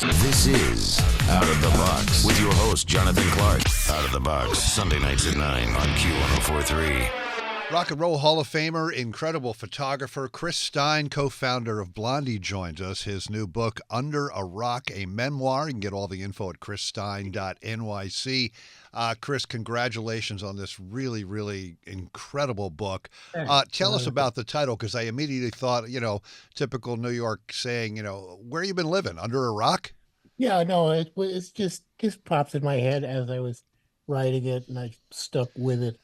This is Out of the Box with your host, Jonathan Clark. Out of the Box, Sunday nights at 9 on Q1043. Rock and Roll Hall of Famer, incredible photographer, Chris Stein, co-founder of Blondie, joins us. His new book, Under a Rock, a Memoir. You can get all the info at chrisstein.nyc. Chris, congratulations on this really, really incredible book. Tell us about the title, because I immediately thought, typical New York saying, where you been living? Under a rock? Yeah, no, it's just pops in my head as I was writing it, and I stuck with it.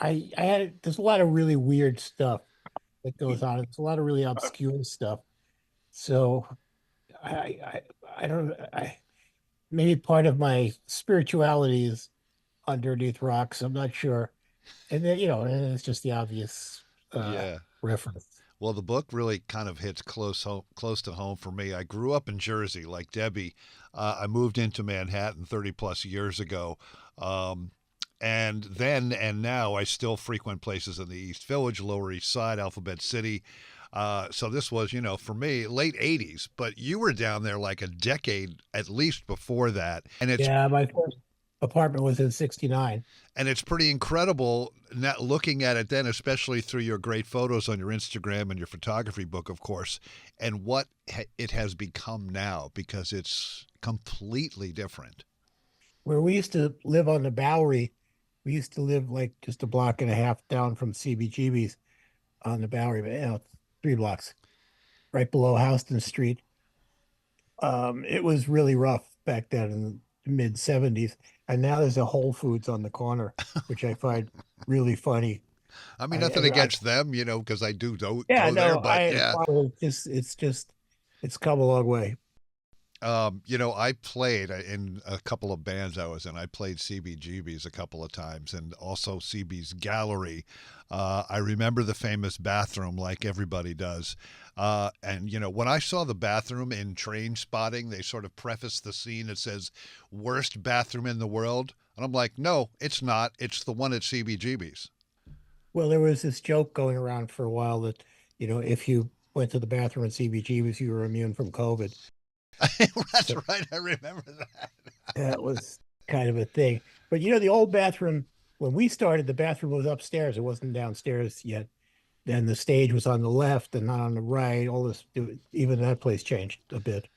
There's a lot of really weird stuff that goes on. It's a lot of really obscure stuff. So maybe part of my spirituality is underneath rocks. I'm not sure. And then, and it's just the obvious reference. Well, the book really kind of hits close to home for me. I grew up in Jersey, like Debbie. I moved into Manhattan 30 plus years ago. And then and now I still frequent places in the East Village, Lower East Side, Alphabet City. So this was, for me, late 80s. But you were down there like a decade at least before that. And my first apartment was in 69. And it's pretty incredible not looking at it then, especially through your great photos on your Instagram and your photography book, of course, and what it has become now, because it's completely different. Where we used to live on the Bowery, we used to live like just a block and a half down from CBGB's on the Bowery, but 3 blocks, right below Houston Street. It was really rough back then in the mid 70s, and now there's a Whole Foods on the corner, which I find really funny. I mean, nothing against them, because I do go there, but it's come a long way. I played in a couple of bands I was in. I played CBGB's a couple of times, and also CB's Gallery. I remember the famous bathroom, like everybody does. And when I saw the bathroom in Train Spotting, they sort of preface the scene. It says, worst bathroom in the world. And I'm like, no, it's not. It's the one at CBGB's. Well, there was this joke going around for a while that, if you went to the bathroom at CBGB's, you were immune from COVID. That's right. I remember that. That was kind of a thing. But the old bathroom, when we started, the bathroom was upstairs. It wasn't downstairs yet. Then the stage was on the left and not on the right. Even that place changed a bit.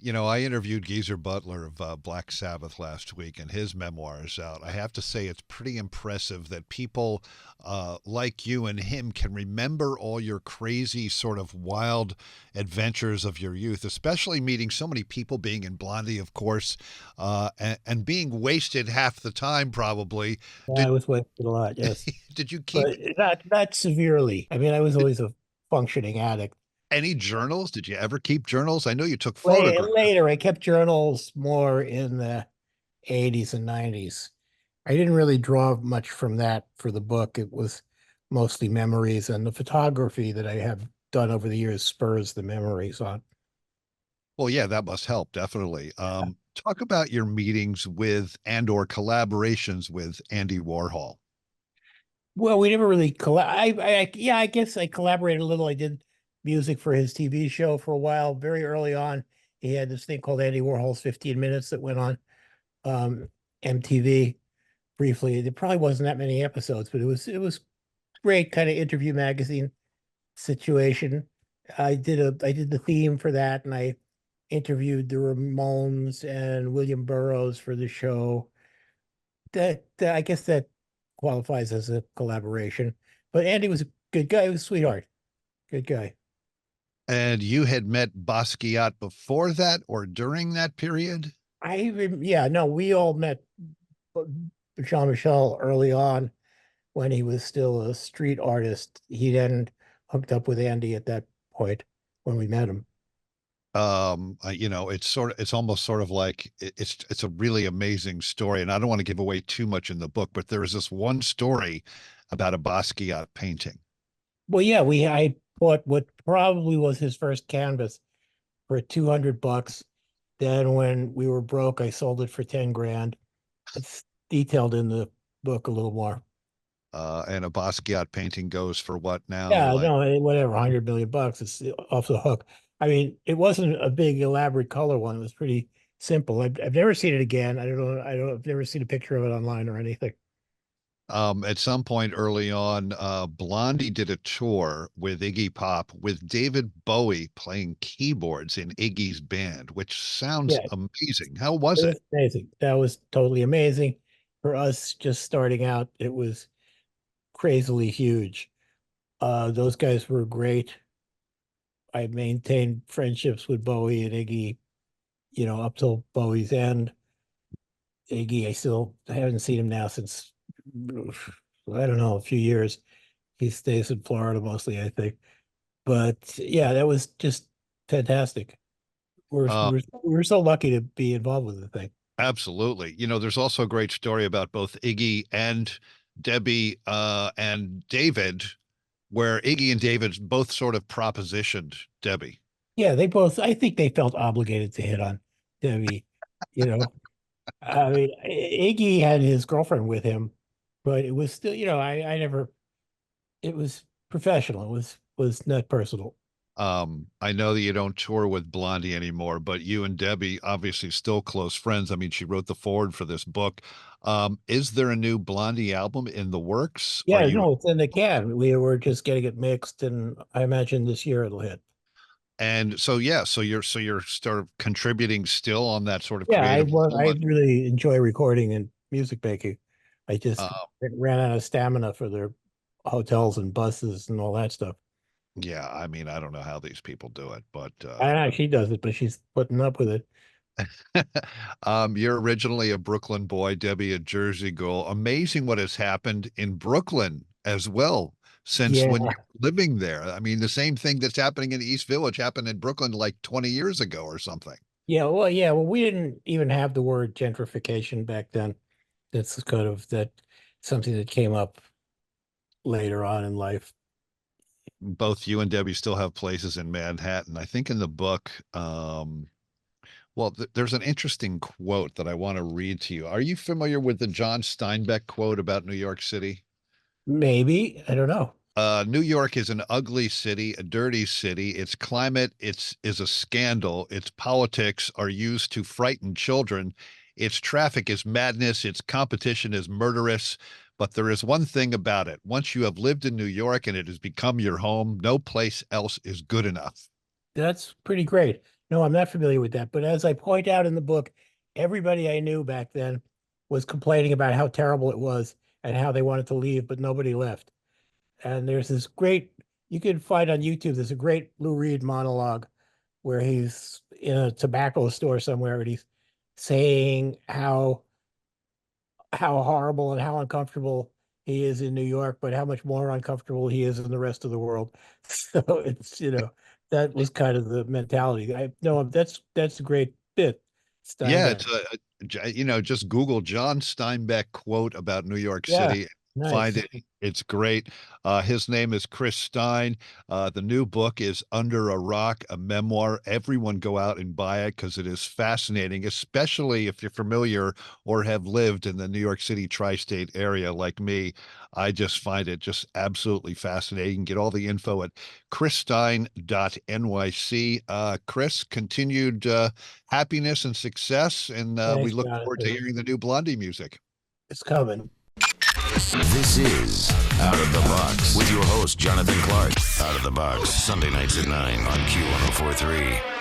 I interviewed Geezer Butler of Black Sabbath last week, and his memoir is out. I have to say it's pretty impressive that people like you and him can remember all your crazy sort of wild adventures of your youth, especially meeting so many people, being in Blondie, of course, and being wasted half the time probably. I was wasted a lot, yes. Did you keep... But not severely. I mean, I was always a functioning addict. Any journals? Did you ever keep journals? I know you took photographs. Later, I kept journals more in the 80s and 90s. I didn't really draw much from that for the book. It was mostly memories, and the photography that I have done over the years spurs the memories on. Well, yeah, that must help, definitely. Talk about your meetings with and/or collaborations with Andy Warhol. Well, we never really I guess I collaborated a little. I did music for his TV show for a while. Very early on, he had this thing called Andy Warhol's 15 Minutes that went on MTV briefly. There probably wasn't that many episodes, but it was great kind of interview magazine situation. I did the theme for that, and I interviewed the Ramones and William Burroughs for the show. That I guess that qualifies as a collaboration. But Andy was a good guy. He was a sweetheart. Good guy. And you had met Basquiat before that or during that period? We all met Jean-Michel early on when he was still a street artist. He then hooked up with Andy at that point when we met him. It's almost sort of like it's a really amazing story, and I don't want to give away too much in the book, but there is this one story about a Basquiat painting. Well, yeah, I bought what probably was his first canvas for $200. Then when we were broke, I sold it for 10 grand. It's detailed in the book a little more. And a Basquiat painting goes for what now? Yeah, whatever, $100 million. It's off the hook. I mean, it wasn't a big elaborate color one. It was pretty simple. I've never seen it again. I don't know. I've never seen a picture of it online or anything. At some point early on, Blondie did a tour with Iggy Pop with David Bowie playing keyboards in Iggy's band, which sounds Yeah, amazing. How was it it? was amazing. That was totally amazing. For us just starting out, it was crazily huge. Those guys were great. I maintained friendships with Bowie and Iggy, up till Bowie's end. Iggy, I haven't seen him now since I don't know, a few years. He stays in Florida mostly, I think. But yeah, that was just fantastic. We're Uh, we're we're so lucky to be involved with the thing. Absolutely. There's also a great story about both Iggy and Debbie and David, where Iggy and David both sort of propositioned Debbie. Yeah, I think they felt obligated to hit on Debbie, you know. I mean, Iggy had his girlfriend with him, but it was still, I never, it was professional. It was not personal. I know that you don't tour with Blondie anymore, but you and Debbie obviously still close friends. I mean, she wrote the foreword for this book. Is there a new Blondie album in the works? Are Yeah, you no, it's in the can. We were just getting it mixed, and I imagine this year it'll hit. and so yeah, so you're sort of contributing still on that sort of Yeah, creative I level. really enjoy recording and music making. I just Uh, ran out of stamina for their hotels and buses and all that stuff. yeah, I mean, I don't know how these people do it, but I know she does it, but she's putting up with it. you're originally a Brooklyn boy, Debbie, a Jersey girl. Amazing what has happened in Brooklyn as well since when Yeah, you're living there. I mean, the same thing that's happening in East Village happened in Brooklyn like 20 years ago or something. yeah. Well, we didn't even have the word gentrification back then. That's kind of that something that came up later on in life. Both you and Debbie still have places in Manhattan. I think in the book, well, there's an interesting quote that I want to read to you. Are you familiar with the John Steinbeck quote about New York City? Maybe, I don't know. New York is an ugly city, a dirty city. Its climate is a scandal. Its politics are used to frighten children. Its traffic is madness. Its competition is murderous. But there is one thing about it. Once you have lived in New York and it has become your home, no place else is good enough. That's pretty great. No, I'm not familiar with that. But as I point out in the book, everybody I knew back then was complaining about how terrible it was and how they wanted to leave, but nobody left. And there's this great, you can find on YouTube, there's a great Lou Reed monologue where he's in a tobacco store somewhere and he's saying how horrible and how uncomfortable he is in New York, but how much more uncomfortable he is in the rest of the world. So it's, that was kind of the mentality. I no, that's a great bit, Yeah, Steinbeck. just Google John Steinbeck quote about New York Yeah, City. Find nice. it. It's great. His name is Chris Stein. The new book is Under a Rock, a memoir. Everyone go out and buy it because it is fascinating, especially if you're familiar or have lived in the New York City tri-state area like me. I just find it just absolutely fascinating. Get all the info at chrisstein.nyc. Chris, continued happiness and success, and we Thanks, look forward to Jonathan. hearing the new Blondie music. It's coming. This is Out of the Box with your host, Jonathan Clark. Out of the Box, Sunday nights at 9 on Q1043.